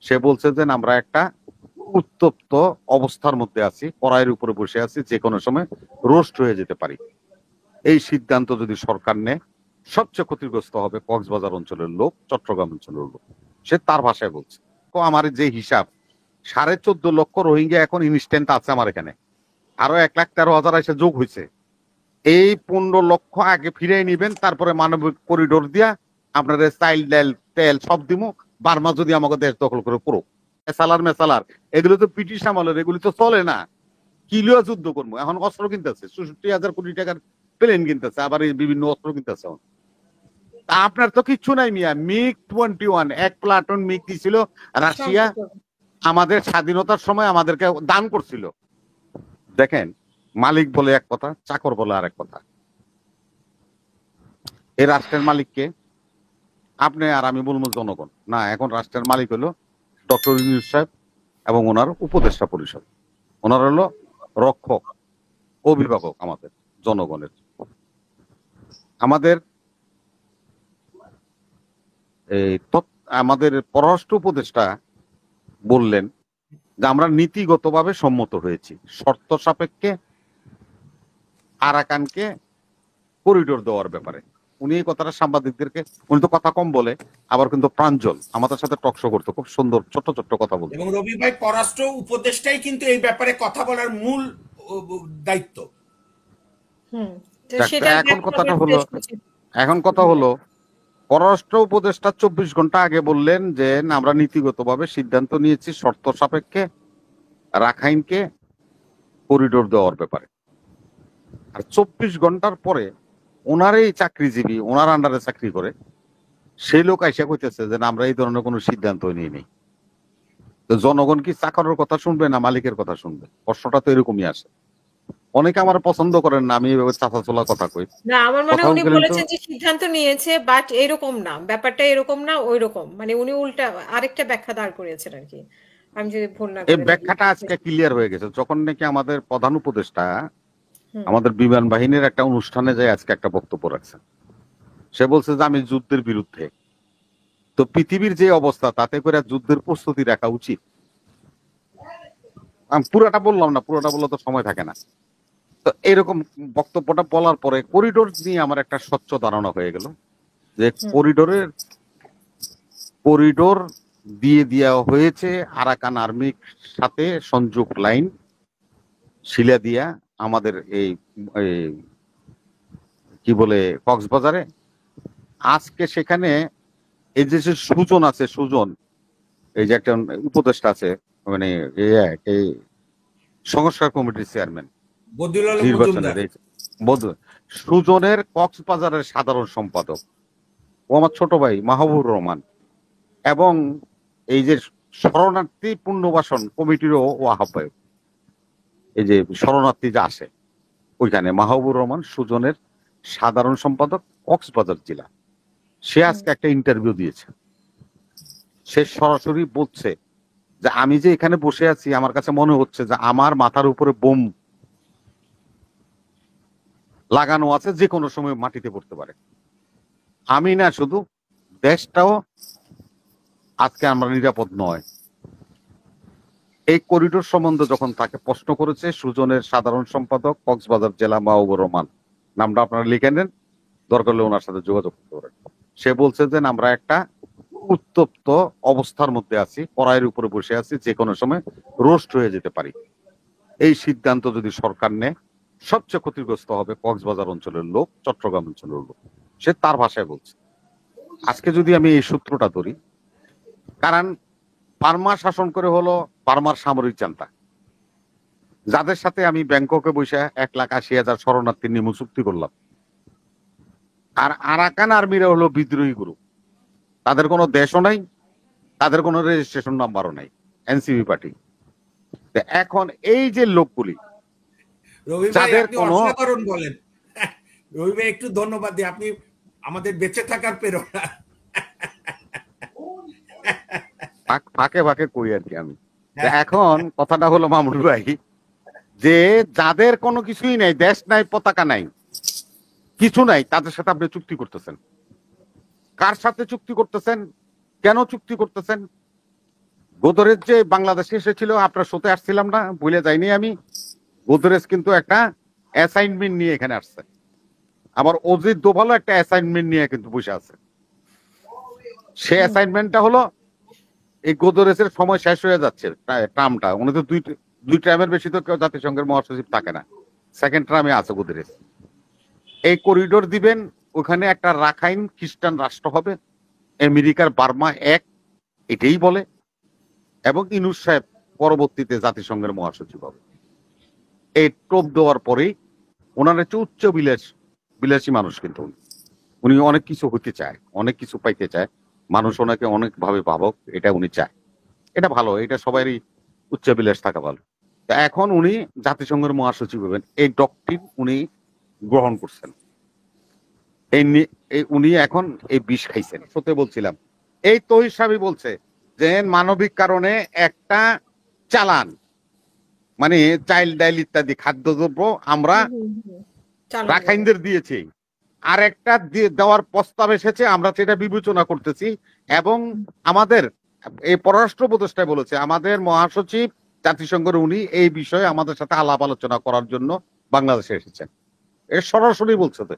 সে বলছে যে আমরা একটা উত্তপ্ত অবস্থার মধ্যে আছি, কড়াইয়ের উপরে বসে আছি, যে কোনো সময় রোস্ট হয়ে যেতে পারি। এই সিদ্ধান্ত যদি সরকার নেয়, সবচেয়ে ক্ষতিগ্রস্ত হবে কক্সবাজার অঞ্চলের লোক, চট্টগ্রাম অঞ্চলের লোক। সে তার ভাষায় বলছে। তো আমার যে হিসাব, 14.5 লক্ষ রোহিঙ্গা এখন ইনস্ট্যান্ট আছে আমার এখানে, আরো 1,13,000 এসে যোগ হয়েছে। এই 15 লক্ষ আগে ফিরে নিবেন, তারপরে মানবিক করিডোর দিয়া আপনাদের চাইল ডাল তেল সব দিব। বার্মা যদি আমাকে দেশ দখল করে পুরো মেসালার মেসালার, এগুলো তো ব্রিটিশ আমলের, এগুলি তো চলে না। কিলিও যুদ্ধ করবো, এখন অস্ত্র কিনতেছে 66,000 কোটি টাকার প্লেন কিনতেছে, আবার এই বিভিন্ন অস্ত্র কিনতেছে। তা আপনার তো কিচ্ছু নাই মিয়া। MiG-21 এক প্লাটুন মিগ দিছিল রাশিয়া, আমাদের স্বাধীনতার সময় আমাদেরকে দান করছিল। দেখেন, মালিক বলে এক কথা, চাকর বলে আরেক কথা। এই রাষ্ট্রের মালিককে আপনি আর আমি বলবো জনগণ না, এখন রাষ্ট্রের মালিক হলো ডক্টর ইউনূস সাহেব এবং ওনার উপদেষ্টা পরিষদ। ওনার হলো রক্ষক, অভিভাবক আমাদের জনগণের। আমাদের এই আমাদের পররাষ্ট্র উপদেষ্টা বললেন যে আমরা নীতিগতভাবে সম্মত হয়েছি শর্ত সাপেক্ষে আরাকানকে করিডোর দেওয়ার ব্যাপারে। উনি এই কথাটা সাংবাদিকদেরকে, উনি তো কথা কম বলে, আবার কিন্তু প্রাঞ্জল আমাদের সাথে টকশো করতো, খুব সুন্দর ছোট্ট ছোট্ট কথা বলতো। এবং রবি ভাই পররাষ্ট্র উপদেষ্টাই কিন্তু এই ব্যাপারে কথা বলার মূল দায়িত্ব। এখন কথা হলো পররাষ্ট্র উপদেষ্টা 24 ঘন্টা আগে বললেন যে আমরা নীতিগতভাবে সিদ্ধান্ত নিয়েছি শর্ত সাপেক্ষে রাখাইনকে করিডোর দেওয়ার ব্যাপারে। আর 24 ঘন্টার পরে ওনার এই চাকরিজীবী, ওনার আন্ডারে চাকরি করে সেই লোক আইসা কইতেছে যে আমরা এই ধরনের কোনো সিদ্ধান্ত নিয়ে নেই। তো জনগণ কি চাকরের কথা শুনবে না মালিকের কথা শুনবে? প্রশ্নটা তো এরকমই আসে। অনেকে আমার পছন্দ করেন না আমি এভাবে চাচাচোলা কথা কই না, আমার মনে হয় উনি বলেছেন যে সিদ্ধান্ত নিয়েছে, বাট এরকম না, ব্যাপারটা এরকম না, ওই রকম, মানে উনি উল্টা আরেকটা ব্যাখ্যা দাঁড় করিয়েছেন আর কি, আমি যদি ভুল না করি। এই ব্যাখ্যাটা আজকে ক্লিয়ার হয়ে গেছে যখন নাকি আমাদের প্রধান উপদেষ্টা আমাদের বিমান বাহিনীর একটা অনুষ্ঠানে যায় আজকে একটা বক্তব্য রাখছেন। সে বলছে যে আমি যুদ্ধের বিরুদ্ধে। তো পৃথিবীর যে অবস্থা, তাতে করে যুদ্ধের প্রস্তুতি রাখা উচিত। আমি পুরাটা বললাম না, পুরোটা বললে তো সময় থাকে না। তো এরকম বক্তব্যটা বলার পরে করিডোর নিয়ে আমার একটা স্বচ্ছ ধারণা হয়ে গেল যে করিডোর দিয়ে দেওয়া হয়েছে আরাকান আর্মির সাথে সংযোগ লাইন শিলা দিয়া আমাদের এই কি বলে কক্সবাজারে। আজকে সেখানে এই যে সুজন আছে, সুজন এই যে একটা উপদেষ্টা আছে, মানে এই সংস্কার কমিটির চেয়ারম্যান নির্বাচনের, সুজনের কক্সবাজারের সাধারণ সম্পাদক ও আমার ছোট ভাই মাহবুবুর রহমান, এবং এই যে শরণার্থী পুনর্বাসন কমিটিরও ও আহ্বায়ক। এই যে শরণার্থী যে আসে ওইখানে মাহবুবুর রহমান সুজনের সাধারণ সম্পাদক কক্সবাজার জেলা। সে আজকে একটা ইন্টারভিউ দিয়েছে। সে সরাসরি বলছে যে আমি যে এখানে বসে আছি আমার কাছে মনে হচ্ছে যে আমার মাথার উপরে বোম লাগানো আছে, যে কোনো সময় মাটিতে পড়তে পারে। আমি না, শুধু দেশটাও আজকে আমরা নিরাপদ নয়। এই করিডোর সম্বন্ধে যখন তাকে প্রশ্ন করেছে সুজনের সাধারণ সম্পাদক কক্সবাজার জেলা মাহবুবুর রহমান, নামটা আপনারা লিখে নেন, দরকার হলে ওনার সাথে যোগাযোগ করতে পারেন। সে বলছে যে আমরা একটা উত্তপ্ত অবস্থার মধ্যে আছি, কড়াইয়ের উপরে বসে আছি, যে কোনো সময় রোস্ট হয়ে যেতে পারি। এই সিদ্ধান্ত যদি সরকার নেয়, সবচেয়ে ক্ষতিগ্রস্ত হবে কক্সবাজার অঞ্চলের লোক, চট্টগ্রাম অঞ্চলের লোক। সে তার ভাষায় বলছে। আজকে যদি আমি এই সূত্রটা ধরি, কারণ বার্মা শাসন করে হলো বার্মার সামরিক জান্তা, যাদের সাথে আমি ব্যাংককে বসে 1,80,000 শরণার্থী নিয়ে চুক্তি করলাম। আর আরাকান আর্মিরা হলো বিদ্রোহী গ্রুপ, তাদের কোনো দেশও নাই, তাদের কোনো রেজিস্ট্রেশন নাম্বারও নাই, এনসিপি পার্টি। এখন এই যে লোকগুলি যাদের কোনো বলেন, রবি ভাই একটু ধন্যবাদ দিই, আপনি আমাদের বেঁচে থাকার প্রেরণা। ফাঁকে ফাঁকে কই আর কি আমি। এখন কথাটা হলো মামুন ভাই, যে যাদের কোনো কিছুই নাই, দেশ নাই, পতাকা নাই, কিছু নাই, তাদের সাথে আপনি চুক্তি করতেছেন। কার সাথে চুক্তি করতেছেন? কেন চুক্তি করতেছেন? গোদরেজ যে বাংলাদেশে এসেছিল, আপনার সাথে আসছিলাম না, ভুলে যাইনি আমি। গোদরেজ কিন্তু একটা অ্যাসাইনমেন্ট নিয়ে এখানে আসছে। আবার অজিত দোভালও একটা অ্যাসাইনমেন্ট নিয়ে কিন্তু বসে আছে। সে অ্যাসাইনমেন্টটা হলো এই গোদরেজের সময় শেষ হয়ে যাচ্ছে, ট্রামটা। উনি তো দুই টার্মের বেশি তো কেউ জাতিসংঘের মহাসচিব থাকে না, সেকেন্ড টার্মে আছে গোদরেজ। এই করিডোর দিবেন, ওখানে একটা রাখাইন খ্রিস্টান রাষ্ট্র হবে, আমেরিকার বার্মা এক, এটাই বলে। এবং ইনুস সাহেব পরবর্তীতে জাতিসংঘের মহাসচিব হবে। এই টোপ দেওয়ার পরেই ওনার হচ্ছে উচ্চ বিলাসী মানুষ, কিন্তু উনি অনেক কিছু হইতে চায়, অনেক কিছু পাইতে চায়, মানুষ ওনাকে অনেক ভাবে ভাবক, এটা উনি চায়। এটা ভালো, এটা সবারই উচ্চ বিলাস থাকা ভালো। তা এখন উনি জাতিসংঘের মহাসচিব হবেন, এই ডক্ট্রিন উনি গ্রহণ করছেন। উনি এখন এই বিষ খাইছেন। সত্যি বলছিলাম, এই তহিদ সাহেব বলছে যে মানবিক কারণে একটা চালান, মানে চাইল্ড ডাইল ইত্যাদি খাদ্যদ্রব্য আমরা রাখাইনদের দিয়েছি, আর একটা দেওয়ার প্রস্তাব এসেছে, আমরা সেটা বিবেচনা করতেছি। এবং আমাদের এই পররাষ্ট্র উপদেষ্টায় বলেছে, আমাদের মহাসচিব জাতিসংঘের উনি এই বিষয়ে আমাদের সাথে আলাপ আলোচনা করার জন্য বাংলাদেশে এসেছেন। এর সরাসরি বলছে তো,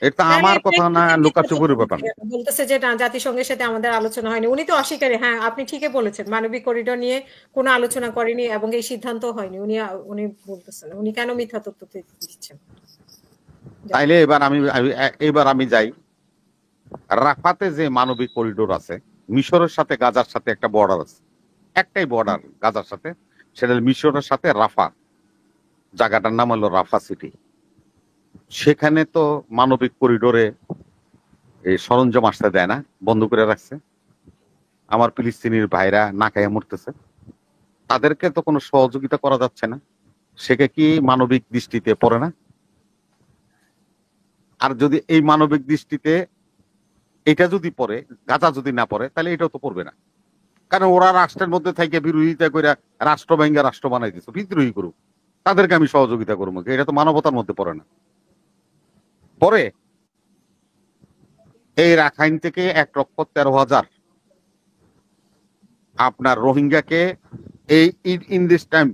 এটা আমার কথা না, লুকাচুপুরের ব্যাপার না। বলতেছে যে না, জাতিসংঘের সাথে আমাদের আলোচনা হয়নি। উনি তো অস্বীকারী। হ্যাঁ, আপনি ঠিকই বলেছেন, মানবিক করিডোর নিয়ে কোনো আলোচনা করেনি এবং এই সিদ্ধান্ত হয়নি। উনি বলতেছেন, উনি কেন মিথ্যা তথ্য দিচ্ছেন? তাইলে এবার আমি যাই। রাফাতে যে মানবিক করিডোর আছে, মিশরের সাথে গাজার সাথে একটা বর্ডার আছে, একটাই বর্ডার গাজার সাথে, সেটা মিশরের সাথে রাফা, জায়গাটার নাম হলো রাফা সিটি। সেখানে তো মানবিক করিডোরে এই সরঞ্জাম আসতে দেয় না, বন্ধ করে রাখছে। আমার ফিলিস্তিনির ভাইরা না খাইয়া মরতেছে, তাদেরকে তো কোনো সহযোগিতা করা যাচ্ছে না। সেটা কি মানবিক দৃষ্টিতে পড়ে না? আর যদি এই মানবিক দৃষ্টিতে এটা যদি পড়ে, গাজা যদি না পড়ে, তাহলে এটাও তো পড়বে না। কারণ ওরা রাষ্ট্রের মধ্যে থেকে বিরোধিতা করে রাষ্ট্র ভেঙ্গে রাষ্ট্র বানাই দিচ্ছে, বিদ্রোহী করুক, তাদেরকে আমি সহযোগিতা করবো। এটা তো মানবতার মধ্যে পড়ে না। পরে এই রাখাইন থেকে 1,13,000 আপনার রোহিঙ্গাকে এই ইন দিস টাইম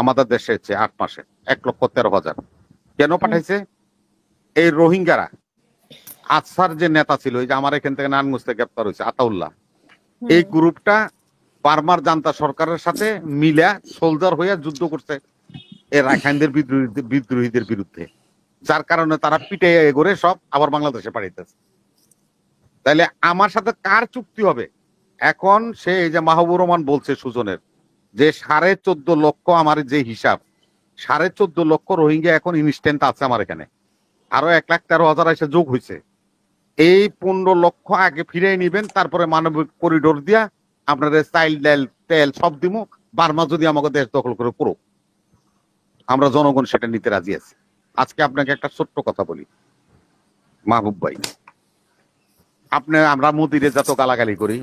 আমাদের দেশে 8 মাসে 1,13,000 কেন পাঠাইছে? এই রোহিঙ্গারা আসার যে নেতা ছিল, এই যে আমার এখান থেকে নারায়ণগঞ্জ থেকে গ্রেপ্তার হয়েছে আতাউল্লাহ, এই গ্রুপটা বার্মার জান্তা সরকারের সাথে মিলা সোলজার হইয়া যুদ্ধ করছে এই রাখাইনদের বিদ্রোহীদের বিরুদ্ধে, যার কারণে তারা পিটে এগোরে সব আবার বাংলাদেশে পাঠাইতেছে। তাইলে আমার সাথে কার চুক্তি হবে? এখন সে এই যে মাহবুর রহমান বলছে সুজনের যে 14.5 লক্ষ, আমার যে হিসাব 14.5 লক্ষ রোহিঙ্গা এখন ইনস্ট্যান্ট আছে আমার এখানে, আরো 1,13,000 এসে যোগ হয়েছে। এই 15 লক্ষ আগে ফিরিয়ে নিবেন, তারপরে মানবিক করিডোর দিয়া আপনাদের চাইল ডাল তেল সব দিমু, বার্মা যদি আমাকে দেশ দখল করে করুক, আমরা জনগণ সেটা নিতে রাজি আছি। আজকে আপনাকে একটা ছোট্ট কথা বলি মাহবুব ভাই, আমরা মোদিরে যত গালাগালি করি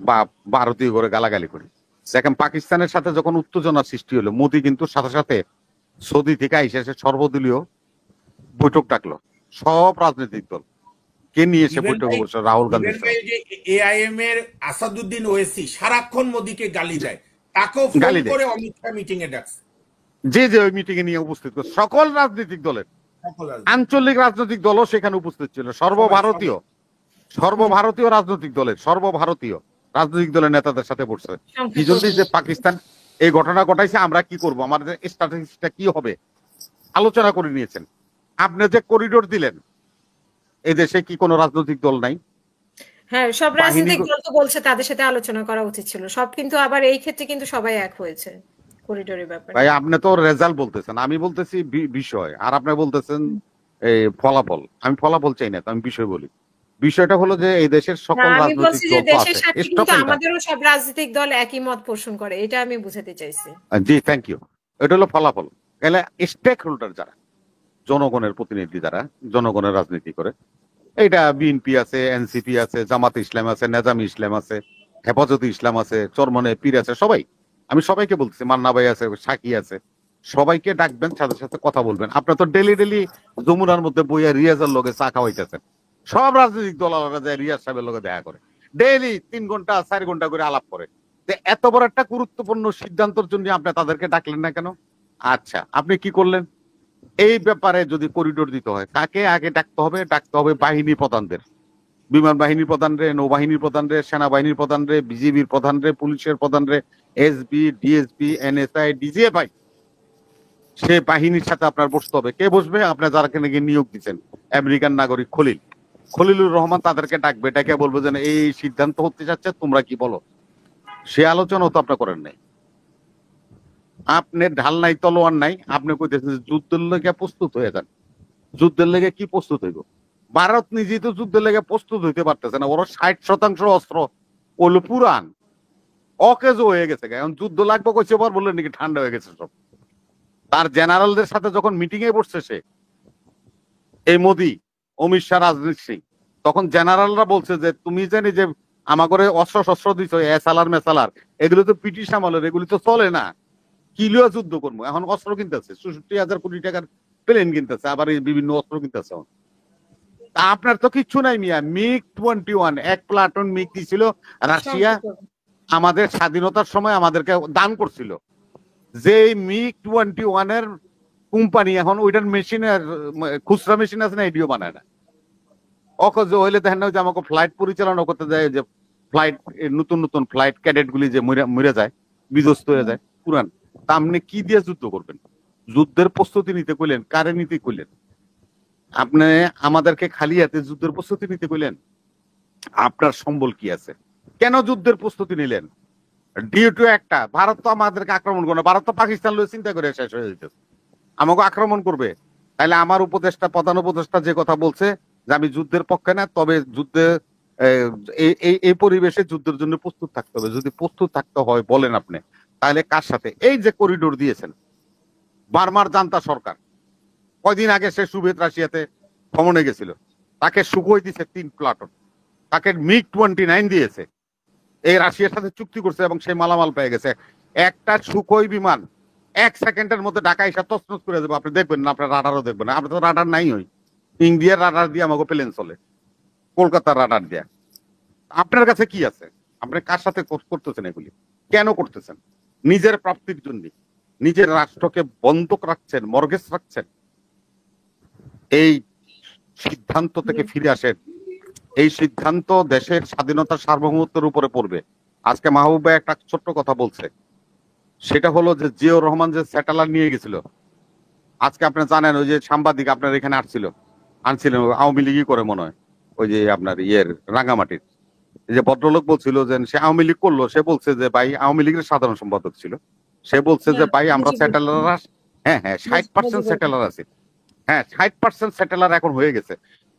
বা ভারতীয় করে গালাগালি করি, দেখেন পাকিস্তানের সাথে যখন উত্তেজনা সৃষ্টি হলো, মোদি কিন্তু সাথে সাথে সৌদি থেকে এসে সর্বদলীয় বৈঠক ডাকলো, সব রাজনৈতিক দল কে নিয়ে এসে বৈঠক বসে, রাহুল গান্ধী। এআইএম এর আসাদুদ্দিন ওয়েসি সারাক্ষণ মোদিকে গালি দেয়, তাকেও ফোন করে অমিত শাহ মিটিং এ ডাকছে। যে ওই মিটিং এ নিয়ে উপস্থিত সকল রাজনৈতিক দলের, আঞ্চলিক রাজনৈতিক দলও সেখানে উপস্থিত ছিল, সর্বভারতীয় রাজনৈতিক দলের, সর্বভারতীয় রাজনৈতিক দলের নেতাদের সাথে বসছে। কি জন্য যে পাকিস্তান এই ঘটনা ঘটাইছে, আমরা কি করব, আমাদের স্ট্র্যাটেজিটা কি হবে, আলোচনা করে নিয়েছেন। আপনি যে করিডোর দিলেন, এই দেশে কি কোনো রাজনৈতিক দল নাই? হ্যাঁ, সব রাজনৈতিক দল তো বলছে তাদের সাথে আলোচনা করা উচিত ছিল সব, কিন্তু আবার এই ক্ষেত্রে কিন্তু সবাই এক হয়েছে করিডোরের ব্যাপারে। ভাই আপনি তো রেজাল্ট বলতেছেন, আমি বলতেছি বিষয়, আর আপনি বলতেছেন এই ফলাফল। আমি ফলাফল চাই না, আমি বিষয় বলি। বিষয়টা হলো যে এই দেশের সকল রাজনৈতিক দল আছে, আমাদেরও সব রাজনৈতিক দল একই মত পোষণ করে, এটা আমি বুঝাতে চাইছি। জি, থ্যাংক ইউ। এটা হলো ফলাফল। এলা স্টেক হোল্ডার যারা, জনগণের প্রতিনিধি যারা জনগণের রাজনীতি করে, এইটা বিএনপি আছে, এনসিপি আছে, জামাত ইসলাম আছে, নেজামি ইসলাম আছে, হেফাজতে ইসলাম আছে, চরমনে পীর আছে, সবাই, আমি সবাইকে বলতেছি, মান্না ভাই আছে, সাকি আছে, সবাইকে ডাকবেন, সাথে সাথে কথা বলবেন। আপনার তো ডেলি যমুনার মধ্যে বইয়া রিয়াজের লগে চা খাওয়াইতেছেন, সব রাজনৈতিক দল আলাদা যায় রিয়াজ সাহেবের লগে দেখা করে, ডেইলি 3 ঘন্টা 4 ঘন্টা করে আলাপ করে। এত বড় একটা গুরুত্বপূর্ণ সিদ্ধান্তের জন্য আপনি তাদেরকে ডাকলেন না কেন? আচ্ছা, আপনি কি করলেন? এই ব্যাপারে যদি করিডোর দিতে হয়, কাকে আগে ডাকতে হবে? ডাকতে হবে বাহিনী প্রধানদের, বিমান বাহিনীর প্রধানরে, নৌবাহিনীর প্রধানরে, সেনাবাহিনীর প্রধানরে, বিজিবির প্রধানরে, পুলিশের প্রধানরে, এসবি, ডিএসপি, এনএসআই, ডিজিএফআই। সে বাহিনীর সাথে আপনার বসতে হবে। কে বসবে? আপনার যারা নাকি নিয়োগ দিচ্ছেন, আমেরিকান নাগরিক খলিলুর রহমান তাদেরকে ডাকবে, ডাকে বলবো যে এই সিদ্ধান্ত হতে যাচ্ছে, তোমরা কি বলো? সে আলোচনাও তো আপনার করেন নাই। আপনার ঢাল নাই, তলোয়ার নাই, আপনি কইতেছেন যুদ্ধের লেগে প্রস্তুত হয়ে যান। যুদ্ধের লেগে কি প্রস্তুত হইব? ভারত নিজেই তো যুদ্ধের লেগে প্রস্তুত হইতে পারতেছে না। ওরা 60% অস্ত্র ওগুলো পুরান, অকেজো হয়ে গেছে। এখন যুদ্ধ লাগবে কইছে, পর বললেন নাকি ঠান্ডা হয়ে গেছে সব। তার জেনারেলদের সাথে যখন মিটিং এ বসছে সে, এই মোদি, অমিত শাহ, রাজনাথ সিং, তখন জেনারেলরা বলছে যে তুমি জানি যে আমাকে অস্ত্র শস্ত্র দিচ্ছ, এসালার মেসালার, এগুলো তো ব্রিটিশ আমলের, এগুলি তো চলে না, কিলিও যুদ্ধ করবো। এখন অস্ত্র কিনতেছে ৬৪,০০০ কোটি টাকার প্লেন কিনতেছে, আবার এই বিভিন্ন অস্ত্র কিনতেছে। আপনার তো কিচ্ছু নাই মিয়া। MiG-21 এক প্লাটুন মিগ দিছিল রাশিয়া আমাদের স্বাধীনতার সময়, আমাদেরকে দান করছিল। যে MiG-21 এর কোম্পানি এখন ওইটার মেশিনের খুচরা মেশিন আছে না, এডিও বানায় না। অকজ হইলে দেখেন না যে আমাকে ফ্লাইট পরিচালনা করতে যায়, যে ফ্লাইট নতুন নতুন ফ্লাইট ক্যাডেট গুলি যে মরে যায়, বিধ্বস্ত হয়ে যায় পুরান। তা আপনি কি দিয়ে যুদ্ধ করবেন? যুদ্ধের প্রস্তুতি নিতে কইলেন, কারে নিতে কইলেন? আপনি আমাদেরকে খালি হাতে যুদ্ধের প্রস্তুতি নিতে কইলেন? আপনার সম্বল কি আছে? কেন যুদ্ধের প্রস্তুতি নিলেন? ডিউ একটা, ভারত তো আমাদেরকে আক্রমণ করবে, ভারত তো পাকিস্তান লয়ে চিন্তা করে শেষ হয়ে যেতেছে, আমাকে আক্রমণ করবে। তাহলে আমার উপদেষ্টা, প্রধান উপদেষ্টা যে কথা বলছে যে আমি যুদ্ধের পক্ষে না, তবে যুদ্ধে এই পরিবেশে যুদ্ধের জন্য প্রস্তুত থাকতে হবে। যদি প্রস্তুত থাকতে হয় বলেন আপনি, তাহলে কার সাথে? এই যে করিডোর দিয়েছেন, বার্মার জান্তা সরকার কয়দিন আগে সে সোভিয়েত রাশিয়াতে ভ্রমণে গেছিল, তাকে সুখই দিছে 3 প্লাটুন, তাকে MiG-29 দিয়েছে, এই রাশিয়ার সাথে চুক্তি করছে এবং সেই মালামাল পেয়ে গেছে। একটা সুখই বিমান 1 সেকেন্ডের মধ্যে ঢাকা এসে তছনছ করে দেবো, আপনি দেখবেন না, আপনার রাডারও দেখবেন না। আপনার তো রাডার নাই, হই ইন্ডিয়ার রাডার দিয়ে আমাকে প্লেন চলে, কলকাতার রাডার দিয়ে। আপনার কাছে কি আছে? আপনি কার সাথে করতেছেন এগুলি? কেন করতেছেন? নিজের প্রাপ্তির জন্য নিজের রাষ্ট্রকে বন্ধক রাখছেন, মর্গেজ রাখছেন। এই সিদ্ধান্ত থেকে ফিরে আসেন। এই সিদ্ধান্ত দেশের স্বাধীনতার সার্বভৌমত্বের উপরে পড়বে। আজকে মাহবুব ভাই একটা ছোট্ট কথা বলছে, সেটা হলো যে জিয়াউর রহমান যে স্যাটেলাইট নিয়ে গেছিল, আজকে আপনি জানেন ওই যে সাংবাদিক আপনার এখানে আনছিলেন আওয়ামী লীগই করে মনে হয়, ওই যে আপনার রাঙ্গামাটির যে ভদ্রলোক বলছিল যে সে আওয়ামী লীগ করলো, সে বলছে যে ভাই, আওয়ামী লীগের সাধারণ সম্পাদক ছিল, সে বলছে যে ভাই আমরা স্যাটেলাইট, হ্যাঁ 60% স্যাটেলাইট আছে, হ্যাঁ 60% স্যাটেলাইট এখন হয়ে গেছে।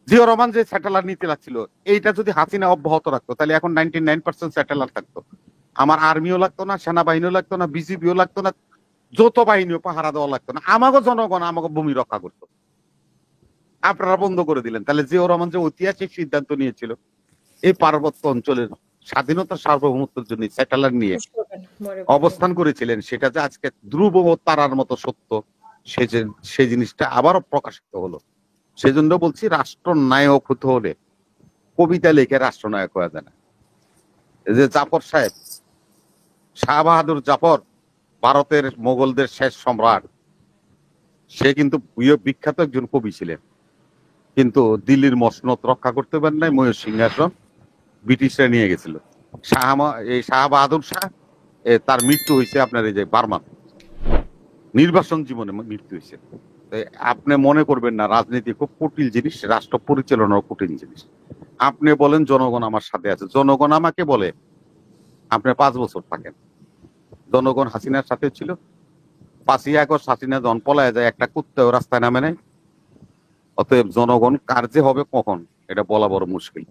জিয়াউর রহমান যে স্যাটেলাইট নিতে লাগছিল, এইটা যদি হাসিনা অব্যাহত রাখতো তাহলে এখন 99% স্যাটেলাইট থাকতো। আমার আর্মিও লাগতো না, সেনাবাহিনীও লাগতো না, বিজিবিও লাগতো না, যৌথ বাহিনীও পাহারা দেওয়া লাগতো না, আমাকে জনগণ আমাকে ভূমি রক্ষা করতো। আপনারা বন্ধ করে দিলেন। তাহলে জিয়াউর রহমান যে ঐতিহাসিক সিদ্ধান্ত নিয়েছিল এই পার্বত্য অঞ্চলের স্বাধীনতার সার্বভৌমত্বের জন্য স্যাটেলাইট নিয়ে অবস্থান করেছিলেন, সেটা যে আজকে ধ্রুব তারার মতো সত্য, সেই জিনিসটা আবারও প্রকাশিত হলো। সেজন্য বলছি, রাষ্ট্রনায়ক হতে হলে কবিতা লিখে রাষ্ট্রনায়ক হওয়া যায় না। এই যে জাফর সাহেব, শাহবাহাদুর জাফর, ভারতের মোগলদের শেষ সম্রাট, সে কিন্তু বিখ্যাত একজন কবি ছিলেন, কিন্তু দিল্লির মসনদ রক্ষা করতে পারেন নাই, ময়ূর সিংহাসন ব্রিটিশরা নিয়ে গেছিল। এই শাহবাহাদুর শাহ, তার মৃত্যু হয়েছে আপনার এই যে বার্মা, নির্বাসন জীবনে মৃত্যু হয়েছে। আপনি মনে করবেন না রাজনীতি খুব কঠিন জিনিস, রাষ্ট্র পরিচালনাও কঠিন জিনিস। আপনি বলেন জনগণ আমার সাথে আছে, জনগণ আমাকে বলে আপনি 5 বছর থাকেন। জনগণ হাসিনার সাথে ছিল। 5ই আগস্ট হাসিনা যখন পলায় যায়, একটা কুত্তাও রাস্তায় নামে নাই। অতএব জনগণ কার যে হবে কখন, এটা বলা বড় মুশকিল।